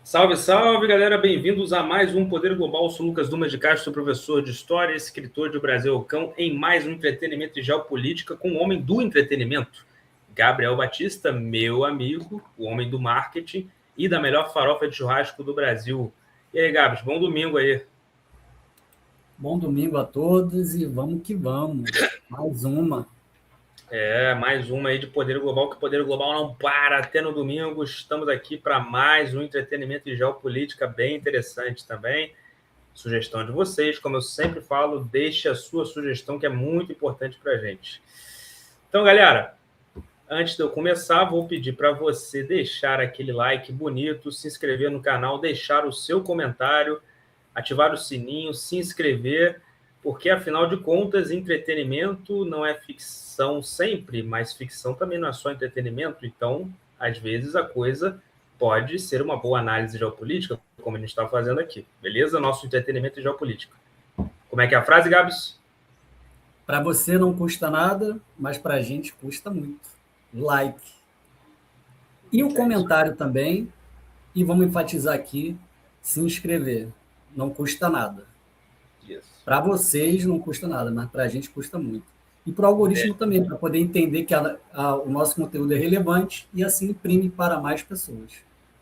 Salve, salve, galera! Bem-vindos a mais um Poder Global. Eu sou Lucas Dumas de Castro, professor de História e escritor de Brasil ao Cão, em mais um Entretenimento e Geopolítica com o homem do entretenimento, Gabriel Batista, meu amigo, o homem do marketing e da melhor farofa de churrasco do Brasil. E aí, Gabs, bom domingo aí. Bom domingo a todos e vamos que vamos. Mais uma. Mais uma aí de Poder Global, que o Poder Global não para até no domingo. Estamos aqui para mais um Entretenimento e Geopolítica bem interessante também. Sugestão de vocês, como eu sempre falo, deixe a sua sugestão, que é muito importante para a gente. Então, galera, antes de eu começar, vou pedir para você deixar aquele like bonito, se inscrever no canal, deixar o seu comentário, ativar o sininho, se inscrever, porque, afinal de contas, entretenimento não é ficção sempre, mas ficção também não é só entretenimento. Então, às vezes, a coisa pode ser uma boa análise geopolítica, como a gente está fazendo aqui. Beleza? Nosso entretenimento e geopolítica. Como é que é a frase, Gabs? Para você não custa nada, mas para a gente custa muito. Like. E o comentário também. E vamos enfatizar aqui, se inscrever. Não custa nada. Para vocês não custa nada, mas para a gente custa muito. E para o algoritmo também, para poder entender que o nosso conteúdo é relevante e assim imprime para mais pessoas.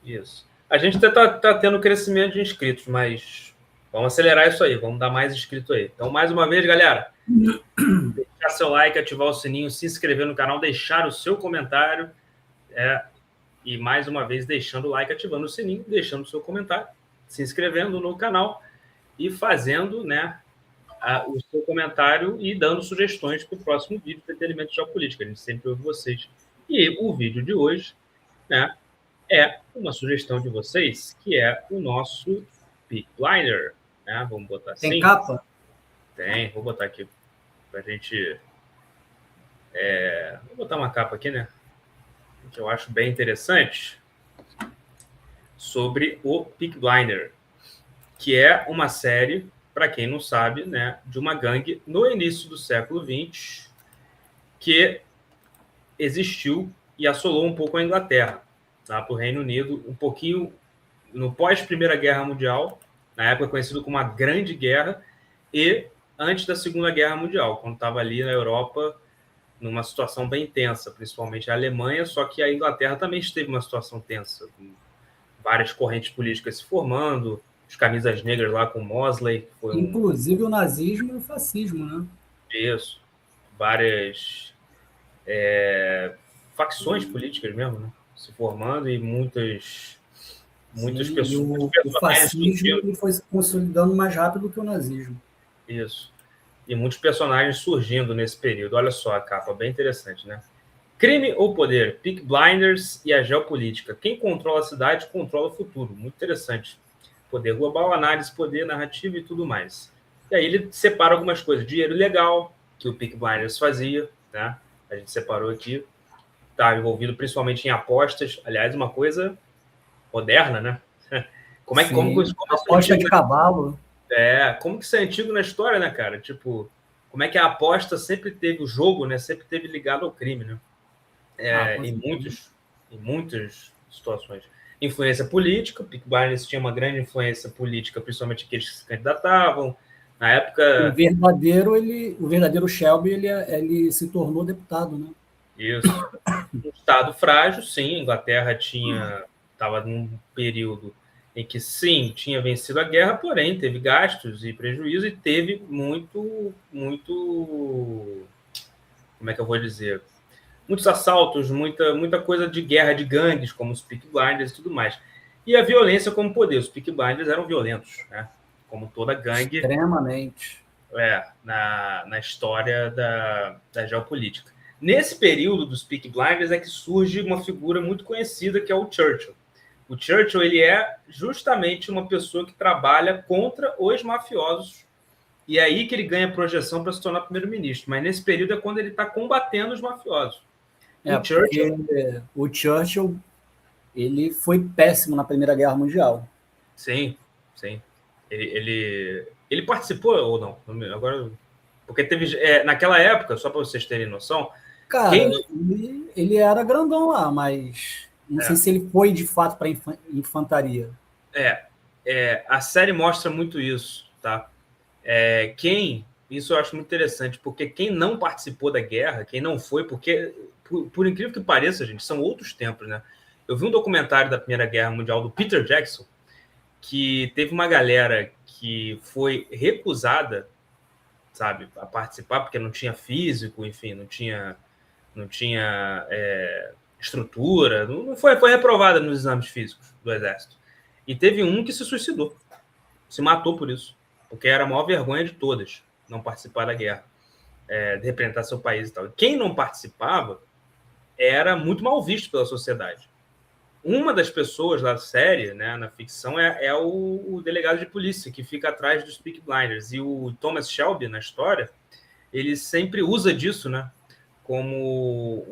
Isso. A gente está tendo crescimento de inscritos, mas vamos acelerar isso aí, vamos dar mais inscritos aí. Então, mais uma vez, galera, deixar seu like, ativar o sininho, se inscrever no canal, deixar o seu comentário e, mais uma vez, deixando o like, ativando o sininho, deixando o seu comentário, se inscrevendo no canal e fazendo, o seu comentário e dando sugestões para o próximo vídeo de Entretenimento Geopolítica. A gente sempre ouve vocês. E o vídeo de hoje, é uma sugestão de vocês, que é o nosso Peaky Blinders. Vamos botar assim. Tem capa? Tem, vou botar aqui para a gente... Vou botar uma capa aqui, que eu acho bem interessante, sobre o Peaky Blinders, que é uma série, para quem não sabe, de uma gangue no início do século XX, que existiu e assolou um pouco a Inglaterra, para o Reino Unido, um pouquinho no pós-Primeira Guerra Mundial, na época conhecido como a Grande Guerra, e antes da Segunda Guerra Mundial, quando estava ali na Europa, numa situação bem tensa, principalmente a Alemanha, só que a Inglaterra também esteve numa situação tensa, com várias correntes políticas se formando, os camisas negras lá com Mosley. Inclusive o nazismo e o fascismo, né? Isso. Várias facções políticas mesmo, se formando, e muitas pessoas... O fascismo ele foi se consolidando mais rápido que o nazismo. Isso. E muitos personagens surgindo nesse período. Olha só a capa, bem interessante, Crime ou poder? Peaky Blinders e a geopolítica. Quem controla a cidade, controla o futuro. Muito interessante. Poder global, análise, poder, narrativa e tudo mais. E aí ele separa algumas coisas. Dinheiro legal, que o Peaky Blinders fazia, A gente separou aqui. Está envolvido principalmente em apostas. Aliás, uma coisa moderna, Como aposta de cavalo. Como que isso é antigo na história, cara? Tipo, como é que a aposta sempre teve o jogo, sempre teve ligado ao crime, em muitas situações. Influência política, o Peaky Blinders tinha uma grande influência política, principalmente aqueles que se candidatavam. Na época... O verdadeiro Shelby, ele se tornou deputado, Isso. Um estado frágil, sim. A Inglaterra estava num período em que, sim, tinha vencido a guerra, porém teve gastos e prejuízo, e teve muito, como é que eu vou dizer? Muitos assaltos, muita coisa de guerra de gangues, como os Peaky Blinders e tudo mais. E a violência como poder. Os Peaky Blinders eram violentos, como toda gangue. Extremamente. Na história da geopolítica. Nesse período dos Peaky Blinders é que surge uma figura muito conhecida, que é o Churchill. O Churchill, ele é justamente uma pessoa que trabalha contra os mafiosos, e é aí que ele ganha projeção para se tornar primeiro-ministro. Mas nesse período é quando ele está combatendo os mafiosos. O Churchill ele foi péssimo na Primeira Guerra Mundial. Sim. Ele participou ou não? Agora, porque teve... naquela época, só para vocês terem noção... Cara, ele era grandão lá, mas não sei se ele foi de fato para infantaria. A série mostra muito isso, tá? Isso eu acho muito interessante, porque quem não participou da guerra, quem não foi, porque, por incrível que pareça, gente, são outros tempos, né? Eu vi um documentário da Primeira Guerra Mundial do Peter Jackson, que teve uma galera que foi recusada, sabe, a participar, porque não tinha físico, enfim, não tinha estrutura, não foi reprovada nos exames físicos do Exército. E teve um que se suicidou, se matou por isso, porque era a maior vergonha de todas não participar da guerra, de representar seu país e tal. Quem não participava era muito mal visto pela sociedade. Uma das pessoas da série, né, na ficção, é o delegado de polícia que fica atrás dos Peaky Blinders. E o Thomas Shelby, na história, ele sempre usa disso, né, como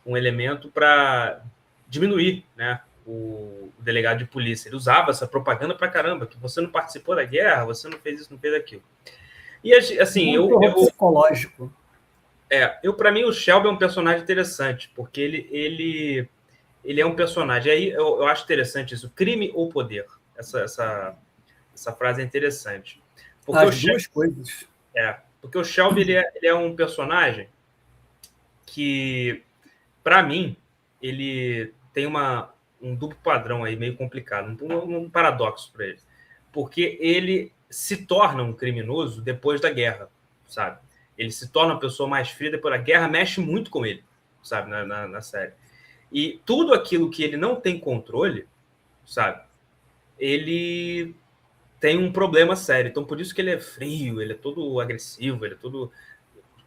um elemento para diminuir, né, o delegado de polícia. Ele usava essa propaganda para caramba, que você não participou da guerra, você não fez isso, não fez aquilo. E assim, psicológico. Para mim, o Shelby é um personagem interessante, porque ele é um personagem. Aí eu acho interessante isso. Crime ou poder? Essa frase é interessante. Porque as duas coisas. Porque o Shelby ele é um personagem que, para mim, ele tem um duplo padrão aí meio complicado, um paradoxo para ele. Porque ele se torna um criminoso depois da guerra, sabe? Ele se torna uma pessoa mais fria depois da guerra, mexe muito com ele, sabe, na série. E tudo aquilo que ele não tem controle, sabe, ele tem um problema sério. Então, por isso que ele é frio, ele é todo agressivo, ele é todo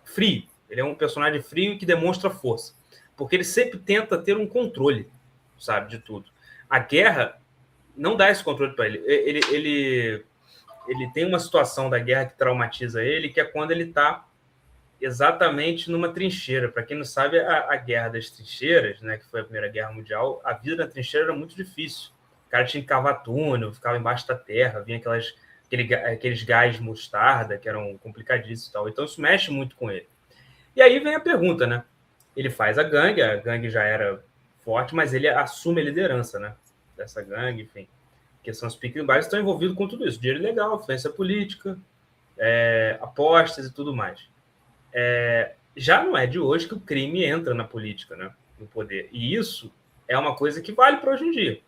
frio. Ele é um personagem frio que demonstra força. Porque ele sempre tenta ter um controle, sabe, de tudo. A guerra não dá esse controle para ele. Ele tem uma situação da guerra que traumatiza ele, que é quando ele está exatamente numa trincheira. Para quem não sabe, a Guerra das Trincheiras, né, que foi a Primeira Guerra Mundial, a vida na trincheira era muito difícil. O cara tinha que cavar túnel, ficava embaixo da terra, vinha aqueles gás de mostarda que eram complicadíssimos e tal. Então isso mexe muito com ele. E aí vem a pergunta, né? Ele faz a gangue já era forte, mas ele assume a liderança, né, dessa gangue, enfim. Que são os Peaky Blinders, estão envolvidos com tudo isso. Dinheiro ilegal, influência política, apostas e tudo mais. Já não é de hoje que o crime entra na política, né, no poder. E isso é uma coisa que vale para hoje em dia.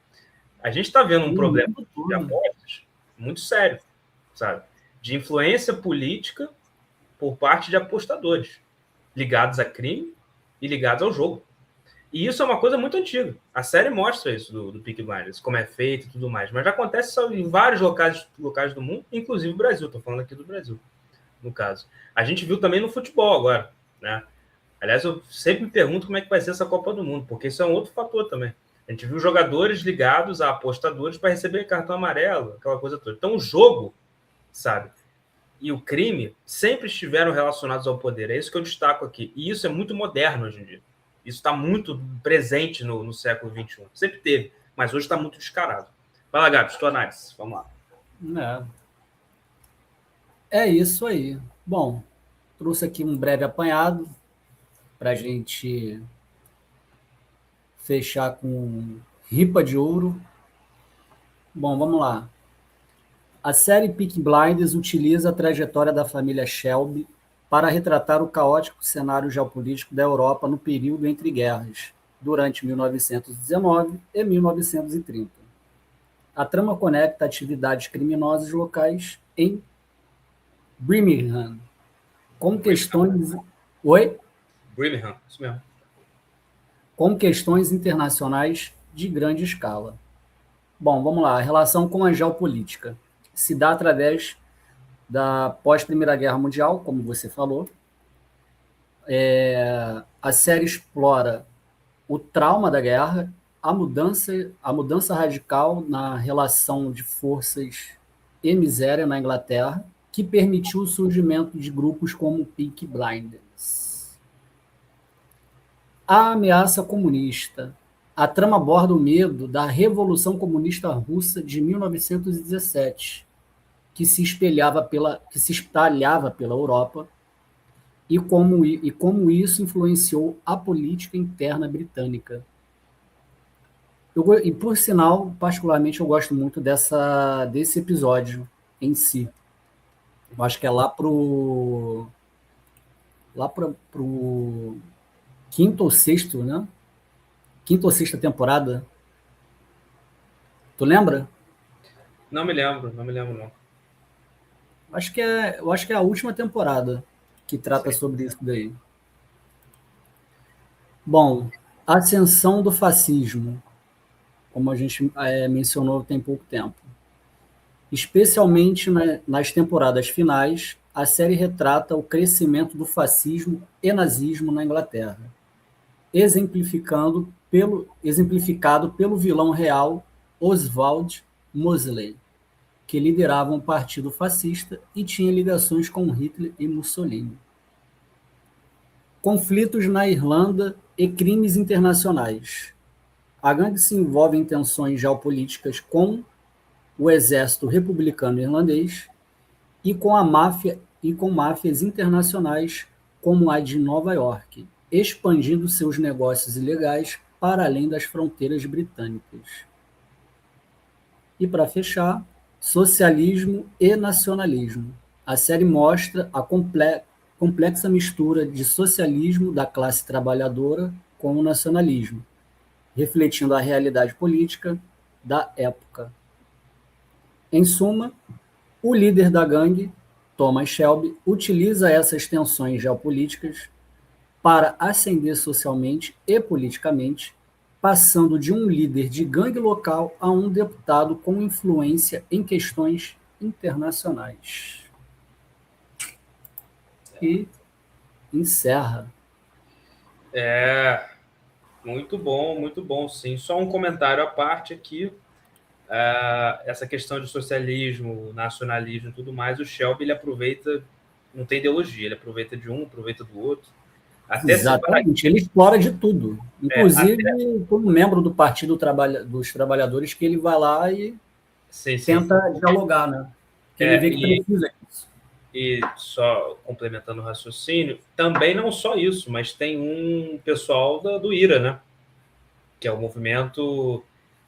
A gente está vendo um problema de apostas muito sério, sabe? De influência política por parte de apostadores, ligados a crime e ligados ao jogo. E isso é uma coisa muito antiga. A série mostra isso do Peaky Blinders, como é feito e tudo mais. Mas já acontece só em vários locais do mundo, inclusive o Brasil. Estou falando aqui do Brasil, no caso. A gente viu também no futebol agora, né? Aliás, eu sempre me pergunto como é que vai ser essa Copa do Mundo, porque isso é um outro fator também. A gente viu jogadores ligados a apostadores para receber cartão amarelo, aquela coisa toda. Então, o jogo, sabe, e o crime sempre estiveram relacionados ao poder. É isso que eu destaco aqui. E isso é muito moderno hoje em dia. Isso está muito presente no século XXI. Sempre teve, mas hoje está muito descarado. Vai lá, Gabs, tua análise. Vamos lá. É isso aí. Bom, trouxe aqui um breve apanhado para a gente fechar com ripa de ouro. Bom, vamos lá. A série Peaky Blinders utiliza a trajetória da família Shelby para retratar o caótico cenário geopolítico da Europa no período entre guerras, durante 1919 e 1930. A trama conecta atividades criminosas locais em Birmingham, com questões... Oi? Birmingham, isso mesmo. Com questões internacionais de grande escala. Bom, vamos lá. A relação com a geopolítica se dá através da pós-Primeira Guerra Mundial, como você falou. A série explora o trauma da guerra, a mudança radical na relação de forças e miséria na Inglaterra, que permitiu o surgimento de grupos como Peaky Blinders. A ameaça comunista. A trama aborda o medo da Revolução Comunista Russa de 1917, que se espalhava pela Europa, e como isso influenciou a política interna britânica. E por sinal, particularmente, eu gosto muito desse episódio em si. Eu acho que é pro quinto ou sexto, né? Quinta ou sexta temporada. Tu lembra? Não me lembro, não. Eu acho que é a última temporada que trata Sim. sobre isso daí. Bom, ascensão do fascismo, como a gente mencionou tem pouco tempo. Especialmente nas temporadas finais, a série retrata o crescimento do fascismo e nazismo na Inglaterra, exemplificado pelo vilão real Oswald Mosley, que liderava um partido fascista e tinha ligações com Hitler e Mussolini. Conflitos na Irlanda e crimes internacionais. A gangue se envolve em tensões geopolíticas com o exército republicano irlandês e com máfias internacionais como a de Nova York, expandindo seus negócios ilegais para além das fronteiras britânicas. E para fechar, socialismo e nacionalismo. A série mostra a complexa mistura de socialismo da classe trabalhadora com o nacionalismo, refletindo a realidade política da época. Em suma, o líder da gangue, Thomas Shelby, utiliza essas tensões geopolíticas para ascender socialmente e politicamente, passando de um líder de gangue local a um deputado com influência em questões internacionais. E encerra. Muito bom, sim. Só um comentário à parte aqui. Essa questão de socialismo, nacionalismo e tudo mais, o Shelby ele aproveita, não tem ideologia, ele aproveita de um, aproveita do outro. Até Exatamente, ele explora de tudo. Inclusive, até... como membro do Partido dos Trabalhadores, que ele vai lá e sim. tenta dialogar, né? Porque ele vê que precisa disso. E só complementando o raciocínio, também não só isso, mas tem um pessoal do IRA, né? Que é o movimento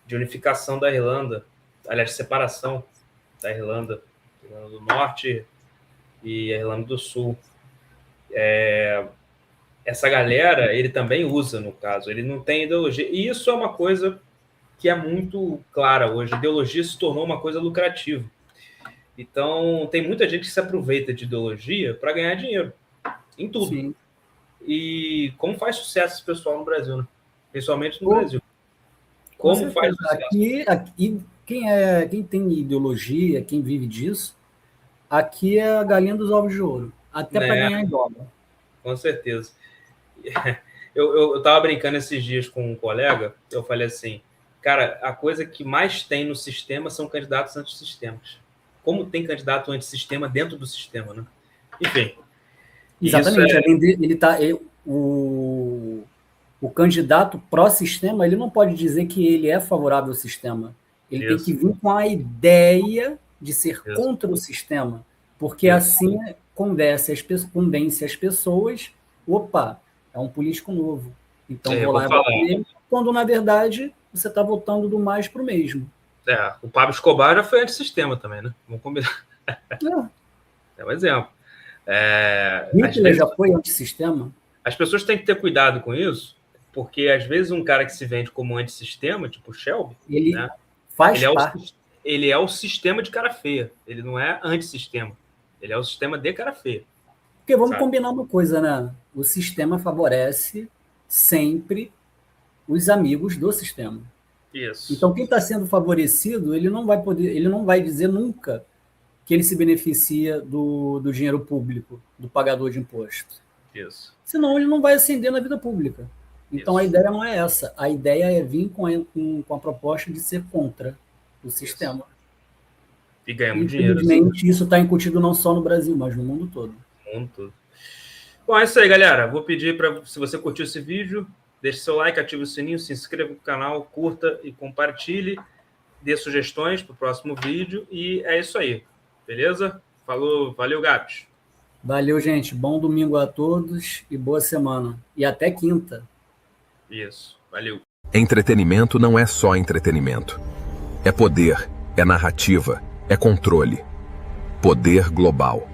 de unificação da Irlanda, aliás, separação da Irlanda do Norte e a Irlanda do Sul. Essa galera, ele também usa, no caso, ele não tem ideologia. E isso é uma coisa que é muito clara hoje. A ideologia se tornou uma coisa lucrativa. Então, tem muita gente que se aproveita de ideologia para ganhar dinheiro em tudo. Sim. E como faz sucesso esse pessoal no Brasil, né? Principalmente no Brasil. Como faz sucesso? Aqui quem tem ideologia, quem vive disso, aqui é a galinha dos ovos de ouro. Até para ganhar em dólar. Com certeza. Eu estava brincando esses dias com um colega, eu falei assim, cara, a coisa que mais tem no sistema são candidatos antissistemas. Como tem candidato antissistema dentro do sistema, né? Enfim. Exatamente. O candidato pró-sistema, ele não pode dizer que ele é favorável ao sistema. Ele tem que vir com a ideia de ser contra o sistema, porque assim convence as pessoas, opa, é um político novo, então vou lá e voto nele, quando na verdade você está votando do mais para o mesmo. O Pablo Escobar já foi antissistema também, né? Vamos combinar. É um exemplo. Hitler já foi antissistema? As pessoas têm que ter cuidado com isso, porque às vezes um cara que se vende como antissistema, tipo o Shelby, ele né? faz parte. Ele é o sistema de cara feia. Ele não é antissistema. Ele é o sistema de cara feia. Porque vamos combinar uma coisa, né? O sistema favorece sempre os amigos do sistema. Isso. Então, quem está sendo favorecido, ele não vai dizer nunca que ele se beneficia do dinheiro público, do pagador de imposto. Isso. Senão, ele não vai ascender na vida pública. Então, a ideia não é essa. A ideia é vir com a proposta de ser contra o sistema. E ganhamos dinheiro. Infelizmente, isso está incutido não só no Brasil, mas no mundo todo. No mundo todo. Bom, é isso aí, galera. Vou pedir para, se você curtiu esse vídeo, deixe seu like, ative o sininho, se inscreva no canal, curta e compartilhe. Dê sugestões para o próximo vídeo. E é isso aí. Beleza? Falou, valeu, Gabs. Valeu, gente. Bom domingo a todos e boa semana. E até quinta. Isso. Valeu. Entretenimento não é só entretenimento. É poder, é narrativa, é controle. Poder global.